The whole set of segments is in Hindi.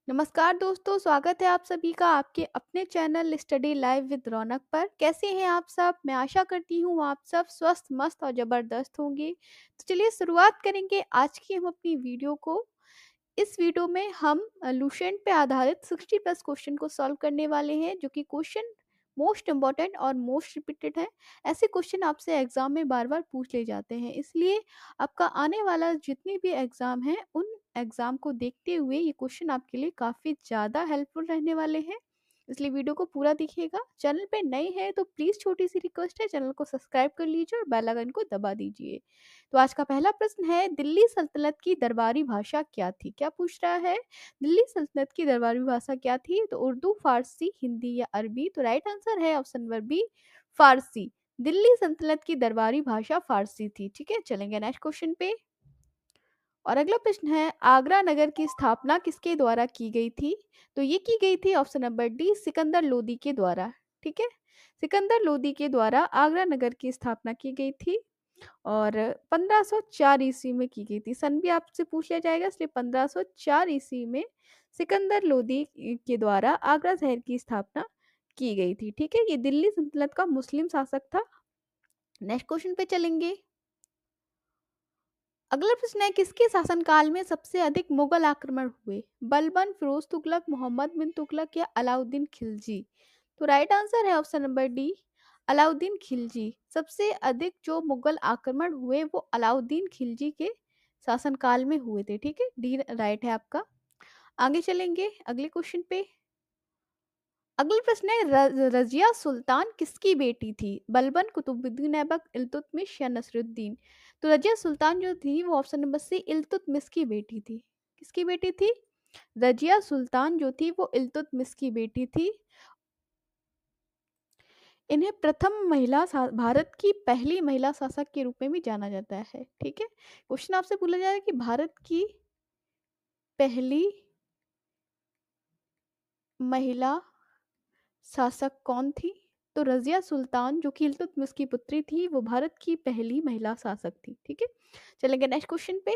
नमस्कार दोस्तों, स्वागत है आप सभी का आपके अपने चैनल स्टडी लाइव विद रौनक पर। कैसे हैं आप सब? मैं आशा करती हूँ आप सब स्वस्थ, मस्त और ज़बरदस्त होंगे। तो चलिए शुरुआत करेंगे आज की हम अपनी वीडियो को। इस वीडियो में हम लुसेंट पे आधारित 60 प्लस क्वेश्चन को सॉल्व करने वाले हैं, जो कि क्वेश्चन मोस्ट इम्पॉर्टेंट और मोस्ट रिपीटेड है। ऐसे क्वेश्चन आपसे एग्जाम में बार बार पूछ ले जाते हैं, इसलिए आपका आने वाला जितने भी एग्जाम है उन एग्जाम को देखते हुए ये क्वेश्चन आपके लिए काफ़ी ज़्यादा हेल्पफुल रहने वाले हैं। इसलिए वीडियो को पूरा देखिएगा। चैनल पे नए हैं तो प्लीज़ छोटी सी रिक्वेस्ट है, चैनल को सब्सक्राइब कर लीजिए और बेल आइकन को दबा दीजिए। तो आज का पहला प्रश्न है, दिल्ली सल्तनत की दरबारी भाषा क्या थी? क्या पूछ रहा है? दिल्ली सल्तनत की दरबारी भाषा क्या थी? तो उर्दू, फारसी, हिंदी या अरबी? तो राइट आंसर है ऑप्शन नंबर बी, फारसी। दिल्ली सल्तनत की दरबारी भाषा फारसी थी। ठीक है, चलेंगे नेक्स्ट क्वेश्चन पे। और अगला प्रश्न है, आगरा नगर की स्थापना किसके द्वारा की गई थी? तो ये की गई थी option number D, Sikandar Lodi के द्वारा। ठीक है, सिकंदर लोदी के द्वारा आगरा नगर की स्थापना की गई थी और 1504 ईस्वी में की गई थी। सन भी आपसे पूछ लिया जाएगा, इसलिए 1504 ईस्वी में सिकंदर लोदी के द्वारा आगरा शहर की स्थापना की गई थी। ठीक है, ये दिल्ली सल्तनत का मुस्लिम शासक था। नेक्स्ट क्वेश्चन पे चलेंगे। अगला प्रश्न है, किसके शासनकाल में सबसे अधिक मुगल आक्रमण हुए? बलबन, फिरोज तुगलक, मोहम्मद बिन तुगलक या अलाउद्दीन खिलजी? तो राइट आंसर है option number D, Alauddin Khilji. सबसे अधिक जो मुगल आक्रमण हुए वो अलाउद्दीन खिलजी के शासनकाल में हुए थे। ठीक है, डी राइट है आपका। आगे चलेंगे अगले क्वेश्चन पे। अगला प्रश्न है, रजिया सुल्तान किसकी बेटी थी? बलबन, कुतुबुद्दीन ऐबक, इल्तुतमिश या नसरुद्दीन? तो रजिया सुल्तान जो थी वो ऑप्शन नंबर सी, इल्तुतमिश की बेटी थी। किसकी बेटी थी? रजिया सुल्तान जो थी वो इल्तुतमिश की बेटी थी। इन्हें प्रथम भारत की पहली महिला शासक के रूप में भी जाना जाता है। ठीक है, क्वेश्चन आपसे पूछा जाएगा कि भारत की पहली महिला शासक कौन थी? तो रजिया सुल्तान जो कि इल्तुतमिश की पुत्री थी वो भारत की पहली महिला शासक थी। ठीक है, चलेंगे नेक्स्ट क्वेश्चन पे।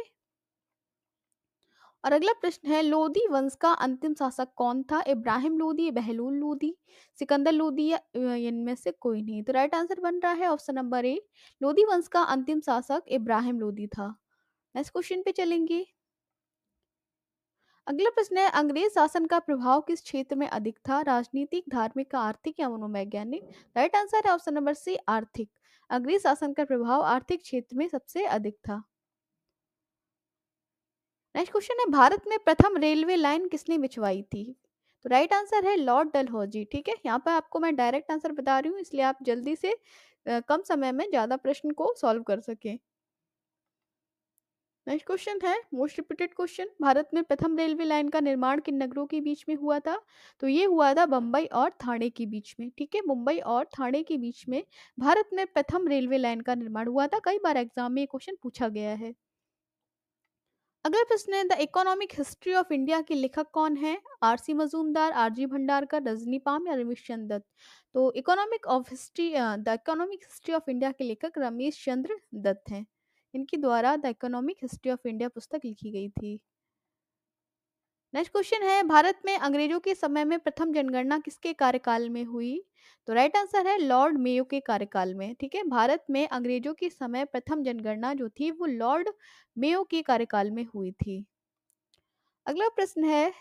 और अगला प्रश्न है, लोदी वंश का अंतिम शासक कौन था? इब्राहिम लोदी, बहलूल लोदी, सिकंदर लोदी या इनमें से कोई नहीं? तो राइट आंसर बन रहा है ऑप्शन नंबर ए, लोदी वंश का अंतिम शासक इब्राहिम लोदी था। नेक्स्ट क्वेश्चन पे चलेंगे। अगला प्रश्न है, अंग्रेज शासन का प्रभाव किस क्षेत्र में अधिक था? राजनीतिक, धार्मिक, आर्थिक या मनोवैज्ञानिक? राइट आंसर है ऑप्शन नंबर सी, आर्थिक। अंग्रेज शासन का प्रभाव आर्थिक क्षेत्र में सबसे अधिक था। नेक्स्ट क्वेश्चन है, भारत में प्रथम रेलवे लाइन किसने बिछवाई थी? तो राइट आंसर है लॉर्ड डलहौजी। ठीक है, यहाँ पर आपको मैं डायरेक्ट आंसर बता रही हूँ, इसलिए आप जल्दी से कम समय में ज्यादा प्रश्न को सॉल्व कर सकें। नेक्स्ट क्वेश्चन है मोस्ट रिपीटेड क्वेश्चन, भारत में प्रथम रेलवे लाइन का निर्माण किन नगरों के बीच में हुआ था? तो ये हुआ था बम्बई और थाने के बीच में। ठीक है, मुंबई और थाने के बीच में भारत में प्रथम रेलवे लाइन का निर्माण हुआ था। कई बार एग्जाम में ये क्वेश्चन पूछा गया है। अगला प्रश्न है, the economic history of India के लेखक कौन है? RC Majumdar, RG Bhandarkar, Rajani Palme या रमेश चंद्र दत्त? तो the economic history of India के लेखक रमेश चंद्र दत्त हैं। इनके द्वारा the economic history of India पुस्तक लिखी गई थी। नेक्स्ट क्वेश्चन है, भारत में अंग्रेजों के समय में प्रथम जनगणना किसके कार्यकाल में हुई? तो राइट आंसर है लॉर्ड मेयो के कार्यकाल में। ठीक है, भारत में अंग्रेजों के समय प्रथम जनगणना जो थी वो लॉर्ड मेयो के कार्यकाल में हुई थी। अगला प्रश्न है,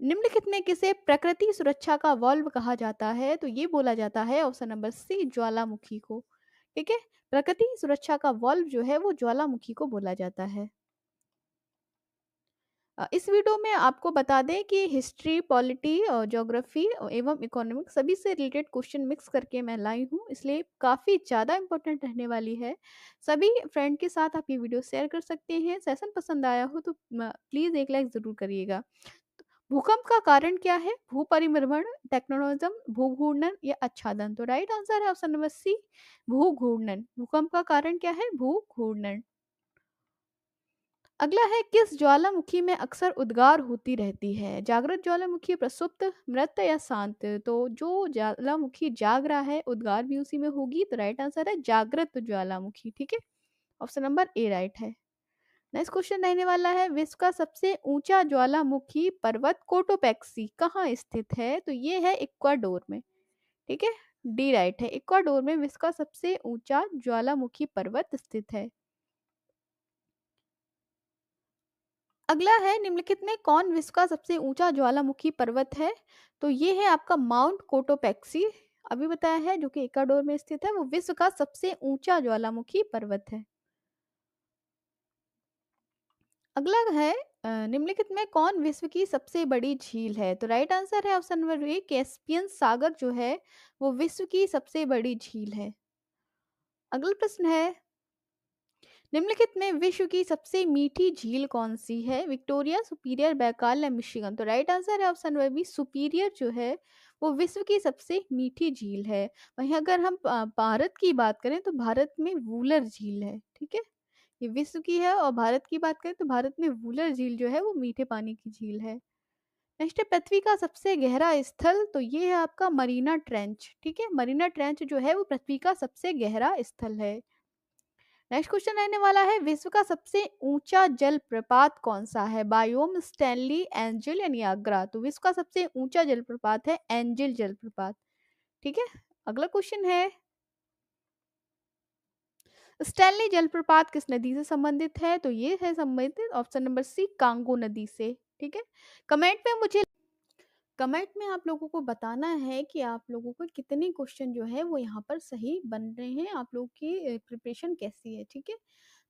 निम्नलिखित में किसे प्रकृति सुरक्षा का वॉल्व कहा जाता है? तो ये बोला जाता है ऑप्शन नंबर सी, ज्वालामुखी को। ठीक है, प्रकृति सुरक्षा का वॉल्व जो है वो ज्वालामुखी को बोला जाता है। इस वीडियो में आपको बता दें कि हिस्ट्री, पॉलिटी और ज्योग्राफी एवं इकोनॉमिक्स सभी से रिलेटेड क्वेश्चन मिक्स करके मैं लाई हूँ, इसलिए काफ़ी ज़्यादा इंपॉर्टेंट रहने वाली है। सभी फ्रेंड के साथ आप ये वीडियो शेयर कर सकते हैं। सेशन पसंद आया हो तो प्लीज़ एक लाइक ज़रूर करिएगा। भूकंप का कारण क्या है? भू परिभ्रमण, टेक्नोलॉजम, भूघूर्णन या आच्छादन? तो राइट आंसर है ऑप्शन नंबर सी, भूघूर्णन। भूकंप का कारण क्या है? भूघूर्णन। अगला है, किस ज्वालामुखी में अक्सर उद्गार होती रहती है? जागृत ज्वालामुखी, प्रसुप्त, मृत या शांत? तो जो ज्वालामुखी जाग रहा है उद्गार भी उसी में होगी। तो राइट आंसर है जागृत ज्वालामुखी। ठीक है, ऑप्शन नंबर ए राइट है। नेक्स्ट क्वेश्चन रहने वाला है, विश्व का सबसे ऊंचा ज्वालामुखी पर्वत कोटोपैक्सी कहाँ स्थित है? तो ये है इक्वाडोर में। ठीक है, डी राइट है, इक्वाडोर में विश्व का सबसे ऊंचा ज्वालामुखी पर्वत स्थित है। अगला है, निम्नलिखित में कौन विश्व का सबसे ऊंचा ज्वालामुखी पर्वत है? तो ये है आपका माउंट कोटोपैक्सी, अभी बताया है, जो कि इक्वाडोर में स्थित है, वो विश्व का सबसे ऊंचा ज्वालामुखी पर्वत है। अगला है, निम्नलिखित में कौन विश्व की सबसे बड़ी झील है? तो राइट आंसर है ऑप्शन नंबर ए, कैस्पियन सागर जो है वो विश्व की सबसे बड़ी झील है। अगला प्रश्न है, निम्नलिखित में विश्व की सबसे मीठी झील कौन सी है? विक्टोरिया, सुपीरियर, बैकाल या मिशिगन? तो राइट आंसर है ऑप्शन नंबर बी, सुपीरियर जो है वो विश्व की सबसे मीठी झील है। वहीं अगर हम भारत की बात करें तो भारत में वूलर झील है। ठीक है, ये विश्व की है, और भारत की बात करें तो भारत में वूलर झील जो है वो मीठे पानी की झील है। नेक्स्ट है, पृथ्वी का सबसे गहरा स्थल, तो ये है आपका मरीना ट्रेंच। ठीक है, मरीना ट्रेंच जो है वो पृथ्वी का सबसे गहरा स्थल है। नेक्स्ट क्वेश्चन रहने वाला है, विश्व का सबसे ऊंचा जल प्रपात कौन सा है? बायोम, स्टैनली, एंजिल या नियाग्रा? तो विश्व का सबसे ऊंचा जल प्रपात है एंजिल जलप्रपात। ठीक है, अगला क्वेश्चन है, स्टैनली जलप्रपात किस नदी से संबंधित है? तो ये है संबंधित ऑप्शन नंबर सी, कांगो नदी से। ठीक है, कमेंट में मुझे कमेंट में आप लोगों को बताना है कि आप लोगों को कितने क्वेश्चन जो है वो यहाँ पर सही बन रहे हैं, आप लोगों की प्रिपरेशन कैसी है। ठीक है,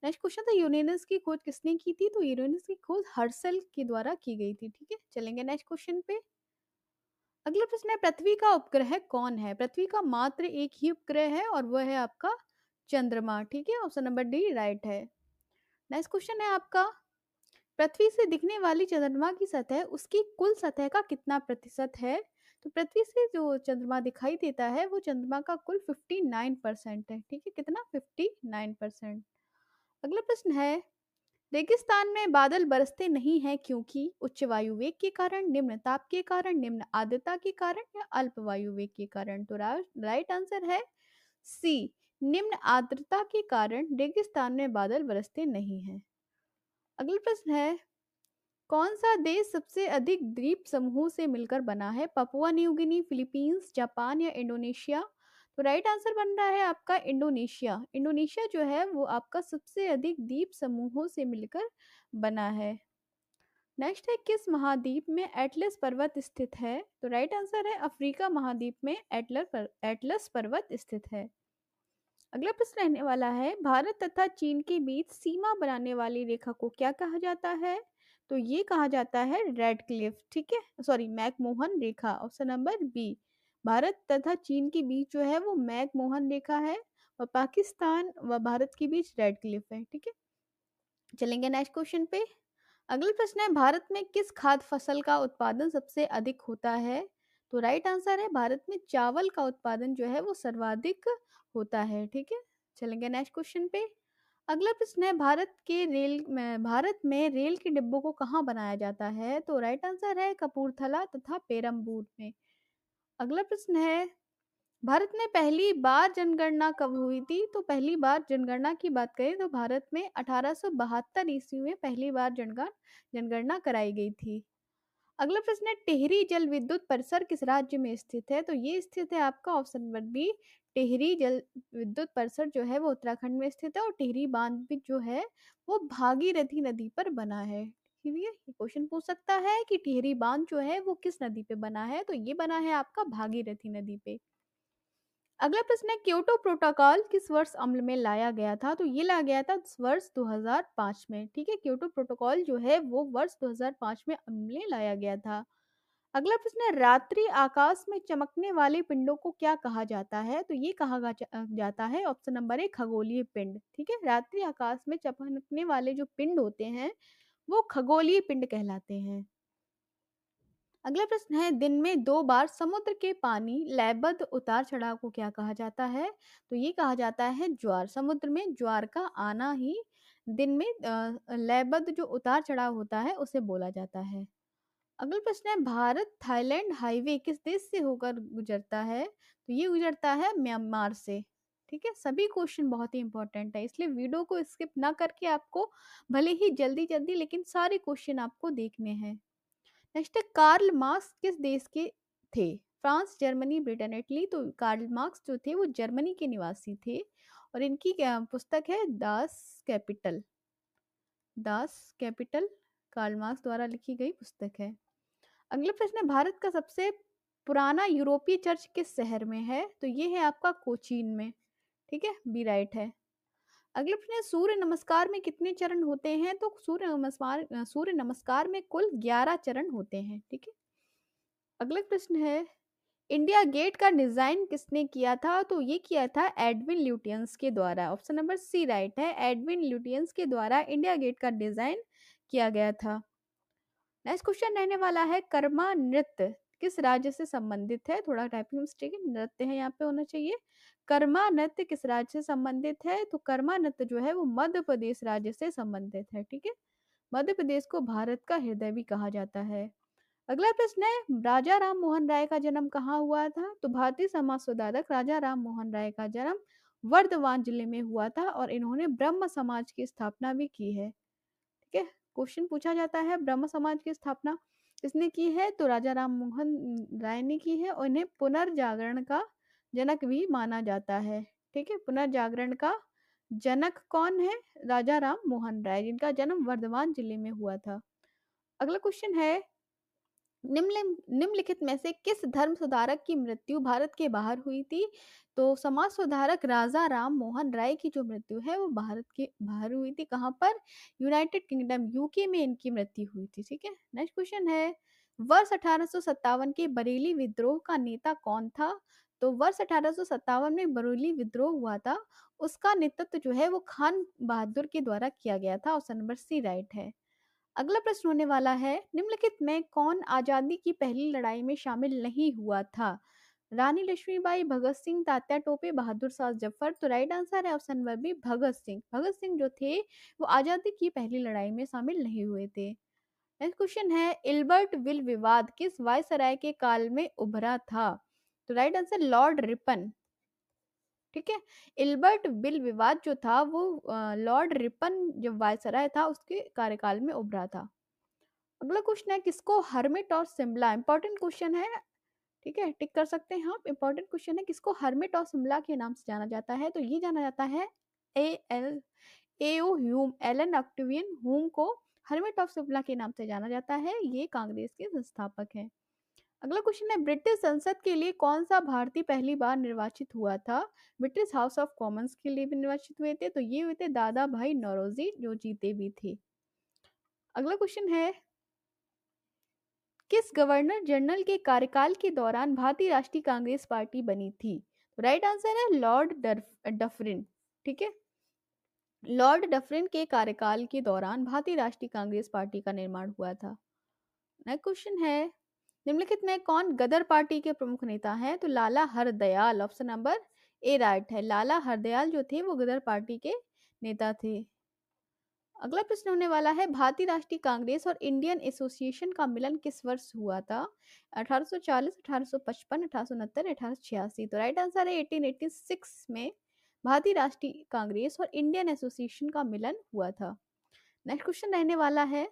नेक्स्ट क्वेश्चन था, यूरेनस की खोज किसने की थी? तो यूरेनस की खोज हर्शल के द्वारा की गई थी। ठीक है, चलेंगे नेक्स्ट क्वेश्चन पे। अगला प्रश्न है, पृथ्वी का उपग्रह कौन है? पृथ्वी का मात्र एक ही उपग्रह है और वह है आपका चंद्रमा। ठीक है, ऑप्शन नंबर डी राइट है। नेक्स्ट क्वेश्चन है आपका, पृथ्वी से दिखने वाली चंद्रमा की सतह उसकी कुल सतह का कितना प्रतिशत है? तो पृथ्वी से जो चंद्रमा दिखाई देता है वो चंद्रमा का कुल 59% है। ठीक है, कितना? 59%। अगला प्रश्न है, रेगिस्तान में बादल बरसते नहीं हैं क्योंकि उच्च वायु वेग के कारण, निम्न ताप के कारण, निम्न आर्द्रता के कारण या अल्प वायु वेग के कारण? तो राइट आंसर है सी, निम्न आर्द्रता के कारण रेगिस्तान में बादल बरसते नहीं हैं। अगला प्रश्न है, कौन सा देश सबसे अधिक द्वीप समूह से मिलकर बना है? Papua New Guinea, Philippines, Japan या इंडोनेशिया? तो राइट आंसर बन रहा है आपका इंडोनेशिया। इंडोनेशिया जो है वो आपका सबसे अधिक द्वीप समूहों से मिलकर बना है। नेक्स्ट है, किस महाद्वीप में एटलस पर्वत स्थित है? तो राइट आंसर है अफ्रीका महाद्वीप में एटलस पर्वत स्थित है। अगला प्रश्न रहने वाला है, भारत तथा चीन के बीच सीमा बनाने वाली रेखा को क्या कहा जाता है? तो ये कहा जाता है रेड क्लिफ। ठीक है, सॉरी, मैकमोहन रेखा, ऑप्शन नंबर बी। भारत तथा चीन के बीच जो है वो मैकमोहन रेखा है, और पाकिस्तान व भारत के बीच रेड क्लिफ है। ठीक है, चलेंगे नेक्स्ट क्वेश्चन पे। अगला प्रश्न है, भारत में किस खाद्य फसल का उत्पादन सबसे अधिक होता है? तो राइट आंसर है, भारत में चावल का उत्पादन जो है वो सर्वाधिक होता है। ठीक है, चलेंगे नेक्स्ट क्वेश्चन पे। अगला प्रश्न है, भारत में रेल के डिब्बों को कहाँ बनाया जाता है? तो राइट आंसर है कपूरथला तथा पेरम्बूर में। अगला प्रश्न है, भारत में पहली बार जनगणना कब हुई थी? तो पहली बार जनगणना की बात करें तो भारत में 1872 ईस्वी में पहली बार जनगणना कराई गई थी। अगला प्रश्न है, टिहरी जल विद्युत परिसर किस राज्य में स्थित है? तो ये स्थित है आपका ऑप्शन नंबर बी, टिहरी जल विद्युत परिसर जो है वो उत्तराखंड में स्थित है, और टिहरी बांध भी जो है वो भागीरथी नदी पर बना है। ठीक है, ये क्वेश्चन पूछ सकता है कि टिहरी बांध जो है वो किस नदी पे बना है? तो ये बना है आपका भागीरथी नदी पे। अगला प्रश्न है, क्योटो प्रोटोकॉल किस वर्ष अमल में लाया गया था? तो ये लाया गया था वर्ष 2005 में। ठीक है, क्योटो प्रोटोकॉल जो है वो वर्ष 2005 में अमल में लाया गया था। अगला प्रश्न है, रात्रि आकाश में चमकने वाले पिंडों को क्या कहा जाता है? तो ये कहा जाता है ऑप्शन नंबर ए, खगोलीय पिंड। ठीक है, रात्रि आकाश में चमकने वाले जो पिंड होते हैं वो खगोलीय पिंड कहलाते हैं। अगला प्रश्न है, दिन में 2 बार समुद्र के पानी लयबद्ध उतार चढ़ाव को क्या कहा जाता है? तो ये कहा जाता है ज्वार। समुद्र में ज्वार का आना ही दिन में लयबद्ध जो उतार चढ़ाव होता है उसे बोला जाता है। अगला प्रश्न है, भारत थाईलैंड हाईवे किस देश से होकर गुजरता है? तो ये गुजरता है म्यांमार से। ठीक है, सभी क्वेश्चन बहुत ही इंपॉर्टेंट है, इसलिए वीडियो को स्किप ना करके आपको भले ही जल्दी जल्दी लेकिन सारे क्वेश्चन आपको देखने हैं। नेक्स्ट है, कार्ल मार्क्स किस देश के थे? France, Germany, Britain, Italy. तो कार्ल मार्क्स जो थे वो जर्मनी के निवासी थे और इनकी पुस्तक है Das Kapital. Das Kapital Karl Marx द्वारा लिखी गई पुस्तक है। अगला प्रश्न है, भारत का सबसे पुराना यूरोपीय चर्च किस शहर में है? तो ये है आपका कोचीन में। ठीक है, बी राइट है। अगला प्रश्न है, सूर्य नमस्कार में कितने चरण होते हैं? तो सूर्य नमस्कार में कुल 11 चरण होते हैं। ठीक है। अगला प्रश्न है, इंडिया गेट का डिजाइन किसने किया था? तो ये किया था एडविन ल्यूटियंस के द्वारा। ऑप्शन नंबर सी राइट है, एडविन ल्यूटियंस के द्वारा इंडिया गेट का डिजाइन किया गया था। नेक्स्ट क्वेश्चन रहने वाला है, कर्मा नृत्य किस राज्य से संबंधित है? थोड़ा टाइपिंग मिस्टेक है, नृत्य है यहाँ पे होना चाहिए। कर्मा नृत्य किस राज्य से संबंधित है? तो कर्मा नृत्य जो है वो मध्य प्रदेश राज्य से संबंधित है। ठीक है, मध्य प्रदेश को भारत का हृदय भी कहा जाता है। अगला प्रश्न है, राजा राम मोहन राय का जन्म कहाँ हुआ था? तो भारतीय समाज सुधारक राजा राम मोहन राय का जन्म वर्धमान जिले में हुआ था और इन्होंने ब्रह्म समाज की स्थापना भी की है। ठीक है, क्वेश्चन पूछा जाता है, ब्रह्म समाज की स्थापना किसने की है? तो राजा राम मोहन राय ने की है और इन्हें पुनर्जागरण का जनक भी माना जाता है। ठीक है, पुनर्जागरण का जनक कौन है? राजा राम मोहन राय, जिनका जन्म वर्धमान जिले में हुआ था। अगला क्वेश्चन है, निम्नलिखित में से किस धर्म सुधारक की मृत्यु भारत के बाहर हुई थी? तो समाज सुधारक राजा राम मोहन राय की जो मृत्यु है वो भारत के बाहर हुई थी। कहाँ पर? यूनाइटेड किंगडम, यूके में इनकी मृत्यु हुई थी। ठीक है, नेक्स्ट क्वेश्चन है, वर्ष 1857 के बरेली विद्रोह का नेता कौन था? तो वर्ष 1857 में बरेली विद्रोह हुआ था, उसका नेतृत्व जो है वो खान बहादुर के द्वारा किया गया था। ऑप्शन नंबर सी राइट है। अगला प्रश्न होने वाला है, निम्नलिखित में कौन आजादी की पहली लड़ाई में शामिल नहीं हुआ था? रानी लक्ष्मीबाई, भगत सिंह, तात्या टोपे, बहादुर शाह जफर। तो राइट आंसर है option number B, Bhagat Singh. Bhagat Singh जो थे वो आजादी की पहली लड़ाई में शामिल नहीं हुए थे। नेक्स्ट क्वेश्चन है, इल्बर्ट विल विवाद किस वायसराय के काल में उभरा था? तो राइट आंसर लॉर्ड रिपन। ठीक है, इल्बर्ट बिल विवाद जो था वो लॉर्ड रिपन जब वायसराय था उसके कार्यकाल में उभरा था। अगला क्वेश्चन है, किसको हर्मिट और सिमला, इंपॉर्टेंट क्वेश्चन है। ठीक है, टिक कर सकते हैं आप, इंपॉर्टेंट क्वेश्चन है, किसको हर्मिट और सिमला के नाम से जाना जाता है? तो ये जाना जाता है A L AO Hume, Allan Octavian Hume को हर्मिट ऑफ सिमला के नाम से जाना जाता है। ये कांग्रेस के संस्थापक हैं। अगला क्वेश्चन है, ब्रिटिश संसद के लिए कौन सा भारतीय पहली बार निर्वाचित हुआ था? ब्रिटिश हाउस ऑफ कॉमन्स के लिए भी निर्वाचित हुए थे, तो ये हुए थे दादा भाई नौरोजी, जो जीते भी थे। अगला क्वेश्चन है, किस गवर्नर जनरल के कार्यकाल के दौरान भारतीय राष्ट्रीय कांग्रेस पार्टी बनी थी? राइट आंसर है लॉर्ड डफरिन। ठीक है, लॉर्ड डफरिन के कार्यकाल के दौरान भारतीय राष्ट्रीय कांग्रेस पार्टी का निर्माण हुआ था। नेक्स्ट क्वेश्चन है, निम्नलिखित में कौन गदर पार्टी के प्रमुख नेता हैं? तो Lala Hardayal. Option number A right है, लाला हरदयाल जो थे वो गदर पार्टी के नेता थे। अगला प्रश्न होने वाला है, भारतीय राष्ट्रीय कांग्रेस और इंडियन एसोसिएशन का मिलन किस वर्ष हुआ था? 1840, 1855, 1869, 1886। तो राइट आंसर है 1886 में भारतीय राष्ट्रीय कांग्रेस और इंडियन एसोसिएशन का मिलन हुआ था। नेक्स्ट क्वेश्चन रहने वाला है,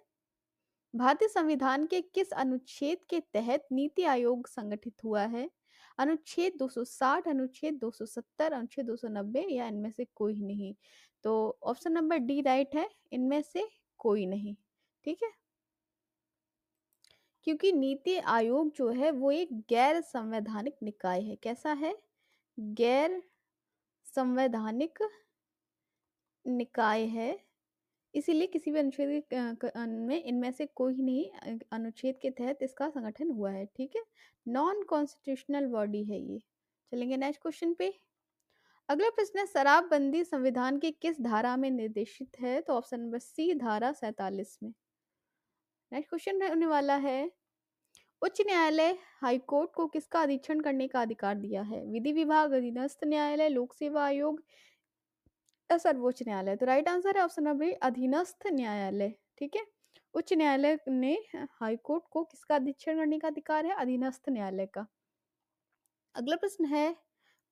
भारतीय संविधान के किस अनुच्छेद के तहत नीति आयोग संगठित हुआ है? अनुच्छेद 260, अनुच्छेद 270, अनुच्छेद 290 या इनमें से कोई नहीं? तो ऑप्शन नंबर डी राइट है, इनमें से कोई नहीं। ठीक है, क्योंकि नीति आयोग जो है वो एक गैर संवैधानिक निकाय है। कैसा है? गैर संवैधानिक निकाय है, इसीलिए किसी भी अनुच्छेद में इनमें से कोई नहीं अनुच्छेद के तहत इसका संगठन हुआ है। ठीक है, नॉन कॉन्स्टिट्यूशनल बॉडी है ये। चलेंगे नेक्स्ट क्वेश्चन पे। अगला प्रश्न है, शराबबंदी संविधान के किस धारा में निर्देशित है? तो ऑप्शन नंबर सी, धारा 47 में। नेक्स्ट क्वेश्चन होने वाला है, उच्च न्यायालय हाईकोर्ट को किसका अधीक्षण करने का अधिकार दिया है? विधि विभाग, अधीनस्थ न्यायालय, लोक सेवा आयोग या सर्वोच्च न्यायालय? तो राइट आंसर है ऑप्शन नंबर अधीनस्थ न्यायालय। ठीक है, उच्च न्यायालय ने हाईकोर्ट को किसका अधीक्षण करने का अधिकार है? अधीनस्थ न्यायालय का। अगला प्रश्न है,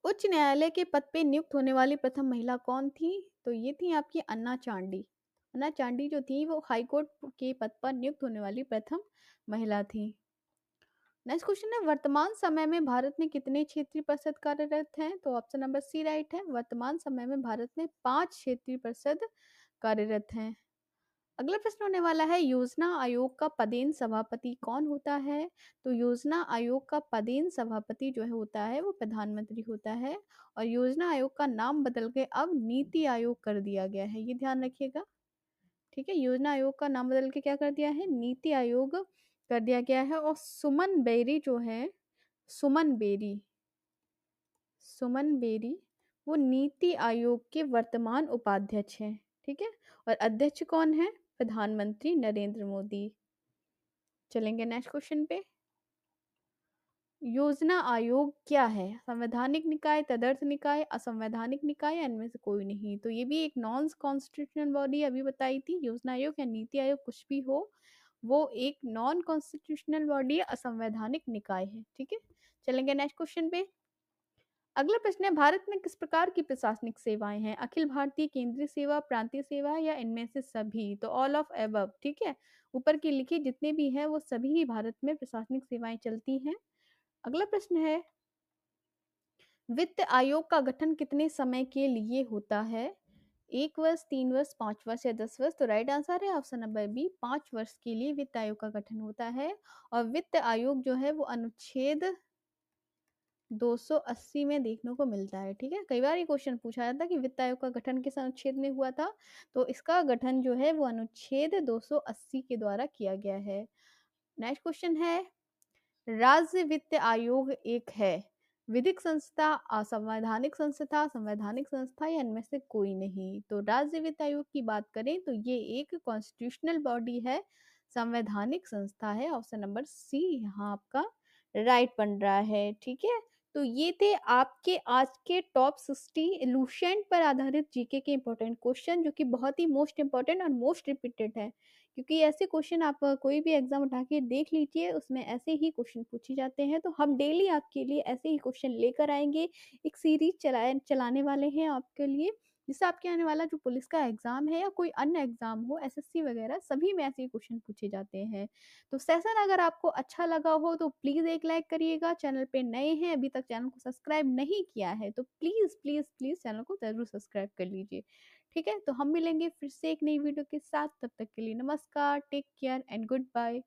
उच्च न्यायालय के पद पे नियुक्त होने वाली प्रथम महिला कौन थी? तो ये थी आपकी अन्ना चांडी। अन्ना चांडी जो थी वो हाई कोर्ट के पद पर नियुक्त होने वाली प्रथम महिला थी। नेक्स्ट क्वेश्चन है, वर्तमान समय में भारत में कितने क्षेत्रीय परिषद कार्यरत हैं? तो ऑप्शन नंबर सी राइट है। वर्तमान समय में भारत में 5 क्षेत्रीय परिषद कार्यरत हैं। अगला प्रश्न होने वाला है, योजना आयोग का पदेन सभापति कौन होता है? तो योजना आयोग का पदेन सभापति जो है होता है वो प्रधानमंत्री होता है। और योजना आयोग का नाम बदल के अब नीति आयोग कर दिया गया है, ये ध्यान रखिएगा। ठीक है, योजना आयोग का नाम बदल के क्या कर दिया है? नीति आयोग कर दिया गया है। और सुमन बेरी जो है, सुमन बेरी, सुमन बेरी वो नीति आयोग के वर्तमान उपाध्यक्ष हैं। ठीक है, और अध्यक्ष कौन है? प्रधानमंत्री नरेंद्र मोदी। चलेंगे नेक्स्ट क्वेश्चन पे। योजना आयोग क्या है? संवैधानिक निकाय, तदर्थ निकाय, असंवैधानिक निकाय, या इनमें से कोई नहीं? तो ये भी एक नॉन कॉन्स्टिट्यूशनल बॉडी अभी बताई थी। योजना आयोग या नीति आयोग कुछ भी हो, वो एक नॉन कॉन्स्टिट्यूशनल बॉडी, असंवैधानिक निकाय है। ठीक है, चलेंगे नेक्स्ट क्वेश्चन पे। अगला प्रश्न है, भारत में किस प्रकार की प्रशासनिक सेवाएं हैं? अखिल भारतीय, केंद्रीय सेवा, प्रांतीय सेवा, या इनमें से सभी? तो ऑल ऑफ एबव। ठीक है, ऊपर की लिखी जितने भी हैं वो सभी ही भारत में प्रशासनिक सेवाएं चलती हैं। अगला प्रश्न है, वित्त आयोग का गठन कितने समय के लिए होता है? 1 वर्ष, 3 वर्ष, 5 वर्ष, या 10 वर्ष? तो राइट आंसर है ऑप्शन नंबर बी, 5 वर्ष के लिए वित्त आयोग का गठन होता है। और वित्त आयोग जो है वो अनुच्छेद 280 में देखने को मिलता है। ठीक है, कई बार ये क्वेश्चन पूछा जाता है कि वित्त आयोग का गठन किस अनुच्छेद में हुआ था? तो इसका गठन जो है वो अनुच्छेद 280 के द्वारा किया गया है। नेक्स्ट क्वेश्चन है, राज्य वित्त आयोग एक है विधिक संस्था, असंवैधानिक संस्था, संवैधानिक संस्था, या इनमें से कोई नहीं? तो राज्य वित्त आयोग की बात करें तो ये एक कॉन्स्टिट्यूशनल बॉडी है, संवैधानिक संस्था है। ऑप्शन नंबर सी यहाँ आपका राइट बन रहा है। ठीक है, तो ये थे आपके आज के टॉप 60 लुसेंट पर आधारित जीके के इंपॉर्टेंट क्वेश्चन, जो कि बहुत ही मोस्ट इंपॉर्टेंट और मोस्ट रिपीटेड है। क्योंकि ऐसे क्वेश्चन आप कोई भी एग्जाम उठा के देख लीजिए, उसमें ऐसे ही क्वेश्चन पूछे जाते हैं। तो हम डेली आपके लिए ऐसे ही क्वेश्चन लेकर आएंगे, एक सीरीज चलाने वाले हैं आपके लिए, जिससे आपके आने वाला जो पुलिस का एग्जाम है या कोई अन्य एग्जाम हो, एसएससी वगैरह, सभी में ऐसे ही क्वेश्चन पूछे जाते हैं। तो सेशन अगर आपको अच्छा लगा हो तो प्लीज़ एक लाइक करिएगा। चैनल पे नए हैं, अभी तक चैनल को सब्सक्राइब नहीं किया है, तो प्लीज़ प्लीज़ प्लीज़ चैनल को ज़रूर सब्सक्राइब कर लीजिए। ठीक है, तो हम मिलेंगे फिर से एक नई वीडियो के साथ। तब तक के लिए नमस्कार, take care and good bye.